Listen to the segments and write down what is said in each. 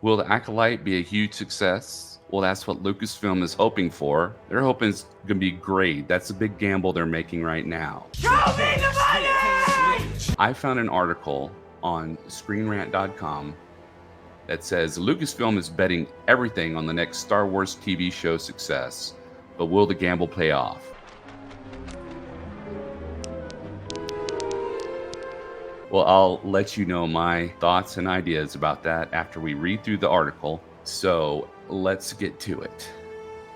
Will the Acolyte be a huge success? Well, that's what Lucasfilm is hoping for. They're hoping it's going to be great. That's a big gamble they're making right now. Show me the money! I found an article on ScreenRant.com that says Lucasfilm is betting everything on the next Star Wars TV show success, but will the gamble pay off? Well, I'll let you know my thoughts and ideas about that after we read through the article. So let's get to it.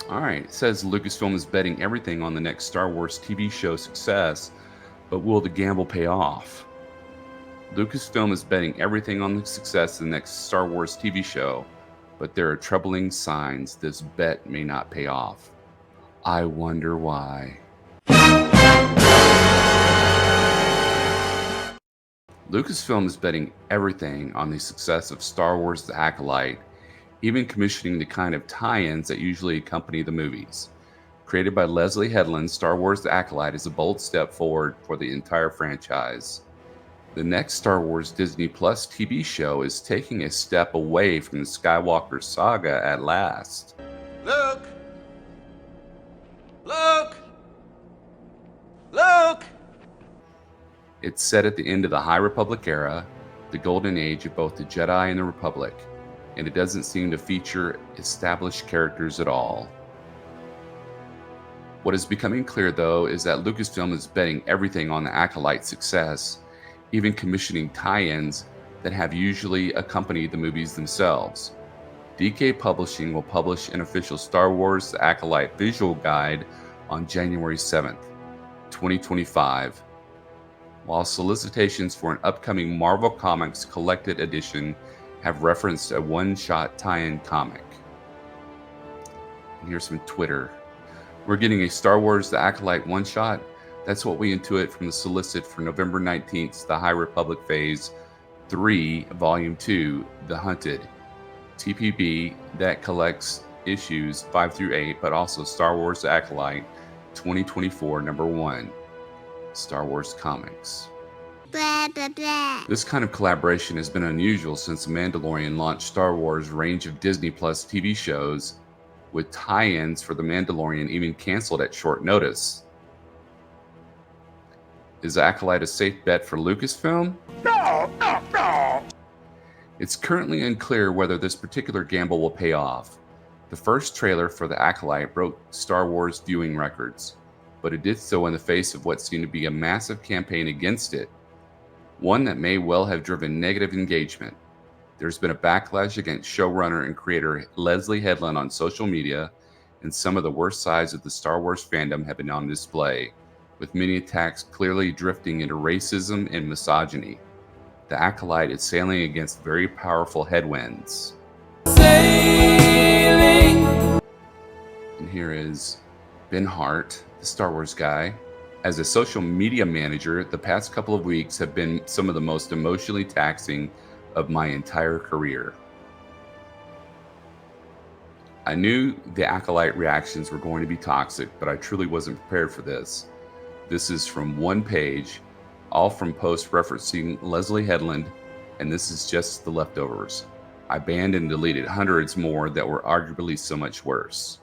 All right, it says Lucasfilm is betting everything on the next Star Wars TV show success, but will the gamble pay off? Lucasfilm is betting everything on the success of the next Star Wars TV show, but there are troubling signs this bet may not pay off. I wonder why. Lucasfilm is betting everything on the success of Star Wars The Acolyte, even commissioning the kind of tie-ins that usually accompany the movies. Created by Leslie Headland, Star Wars The Acolyte is a bold step forward for the entire franchise. The next Star Wars Disney Plus TV show is taking a step away from the Skywalker saga at last. Luke! Luke! Luke! It's set at the end of the High Republic era, the golden age of both the Jedi and the Republic, and it doesn't seem to feature established characters at all. What is becoming clear, though, is that Lucasfilm is betting everything on the Acolyte's success, even commissioning tie-ins that have usually accompanied the movies themselves. DK Publishing will publish an official Star Wars The Acolyte visual guide on January 7th, 2025. While solicitations for an upcoming Marvel Comics collected edition have referenced a one-shot tie-in comic. And here's some Twitter. We're getting a Star Wars The Acolyte one-shot. That's what we intuit from the solicit for November 19th, The High Republic Phase 3, Volume 2, The Hunted. TPB that collects issues 5 through 8, but also Star Wars The Acolyte 2024, number 1. Star Wars Comics. Blah, blah, blah. This kind of collaboration has been unusual since The Mandalorian launched Star Wars' range of Disney Plus TV shows, with tie-ins for The Mandalorian even canceled at short notice. Is Acolyte a safe bet for Lucasfilm? No! It's currently unclear whether this particular gamble will pay off. The first trailer for The Acolyte broke Star Wars viewing records, but it did so in the face of what seemed to be a massive campaign against it, one that may well have driven negative engagement. There's been a backlash against showrunner and creator Leslie Headland on social media, and some of the worst sides of the Star Wars fandom have been on display, with many attacks clearly drifting into racism and misogyny. The Acolyte is sailing against very powerful headwinds. Sailing. And here is Ben Hart, the Star Wars guy. As a social media manager, the past couple of weeks have been some of the most emotionally taxing of my entire career. I knew the Acolyte reactions were going to be toxic, but I truly wasn't prepared for this. This is from one page, all from posts referencing Leslie Headland, and this is just the leftovers. I banned and deleted hundreds more that were arguably so much worse.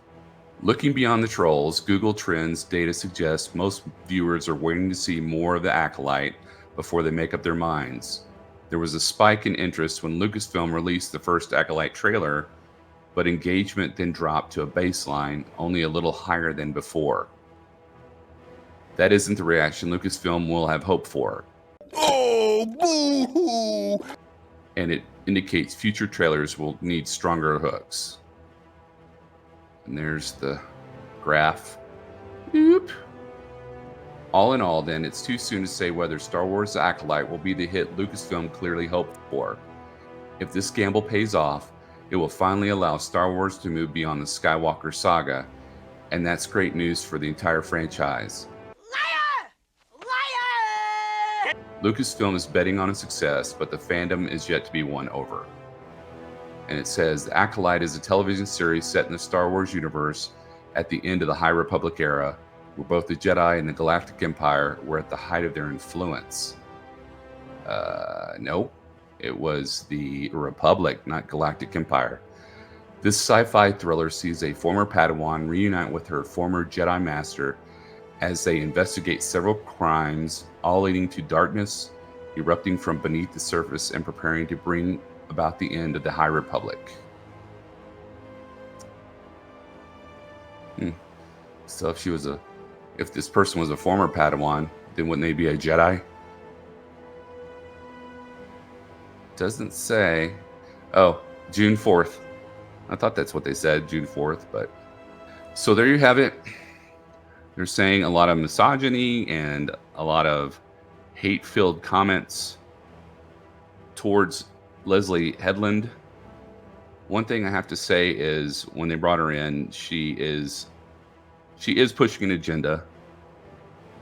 Looking beyond the trolls, Google Trends data suggests most viewers are waiting to see more of the Acolyte before they make up their minds. There was a spike in interest when Lucasfilm released the first Acolyte trailer, but engagement then dropped to a baseline only a little higher than before. That isn't the reaction Lucasfilm will have hoped for. Oh, boo-hoo! And it indicates future trailers will need stronger hooks. And there's the graph. Oop. All in all, then, it's too soon to say whether Star Wars The Acolyte will be the hit Lucasfilm clearly hoped for. If this gamble pays off, it will finally allow Star Wars to move beyond the Skywalker saga, and that's great news for the entire franchise. Liar! Liar! Lucasfilm is betting on its success, but the fandom is yet to be won over. And it says, The Acolyte is a television series set in the Star Wars universe at the end of the High Republic era, where both the Jedi and the Galactic Empire were at the height of their influence. Nope. It was the Republic, not Galactic Empire. This sci-fi thriller sees a former Padawan reunite with her former Jedi Master as they investigate several crimes, all leading to darkness erupting from beneath the surface and preparing to bring about the end of the High Republic. So if this person was a former Padawan, then wouldn't they be a Jedi? Doesn't say. Oh, June 4th. I thought that's what they said, June 4th, but so there you have it. They're saying a lot of misogyny and a lot of hate-filled comments towards Leslie Headland. One thing I have to say is when they brought her in, she is pushing an agenda,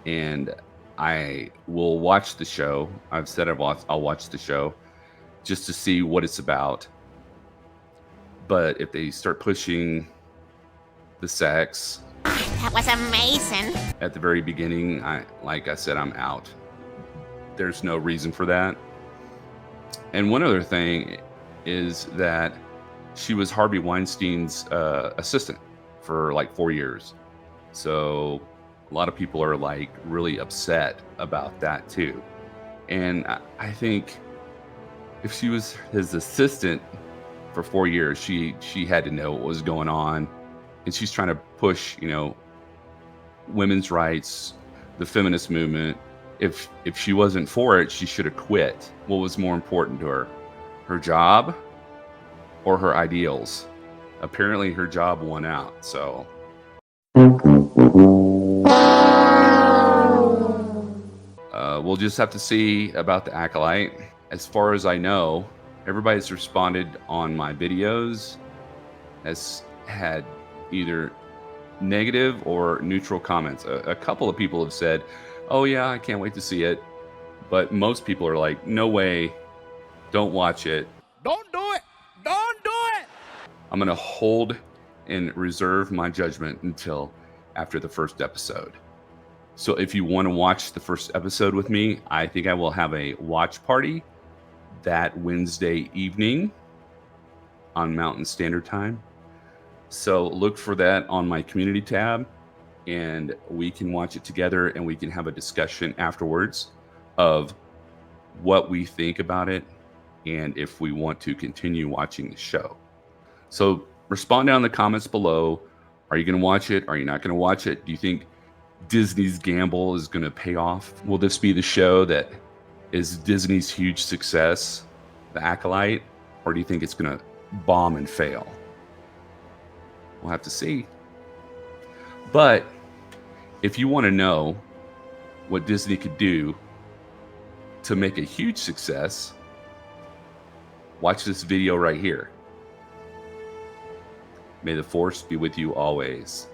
and I will watch the show. I've said I'll watch the show just to see what it's about. But if they start pushing the sex, That was amazing. at the very beginning, like I said, I'm out. There's no reason for that. And one other thing is that she was Harvey Weinstein's assistant for like 4 years. So a lot of people are like really upset about that too. And I think if she was his assistant for 4 years, she had to know what was going on. And she's trying to push, women's rights, the feminist movement. If she wasn't for it, she should have quit. What was more important to her? Her job or her ideals? Apparently her job won out, so. We'll just have to see about the Acolyte. As far as I know, everybody's responded on my videos has had either negative or neutral comments. A couple of people have said, oh yeah, I can't wait to see it. But most people are like, no way, don't watch it. Don't do it! Don't do it! I'm going to hold and reserve my judgment until after the first episode. So if you want to watch the first episode with me, I think I will have a watch party that Wednesday evening on Mountain Standard Time. So look for that on my community tab, and we can watch it together and we can have a discussion afterwards of what we think about it and if we want to continue watching the show. So respond down in the comments below. Are you going to watch it? Are you not going to watch it? Do you think Disney's gamble is going to pay off? Will this be the show that is Disney's huge success, The Acolyte? Or do you think it's going to bomb and fail? We'll have to see. But if you want to know what Disney could do to make a huge success, watch this video right here. May the Force be with you always.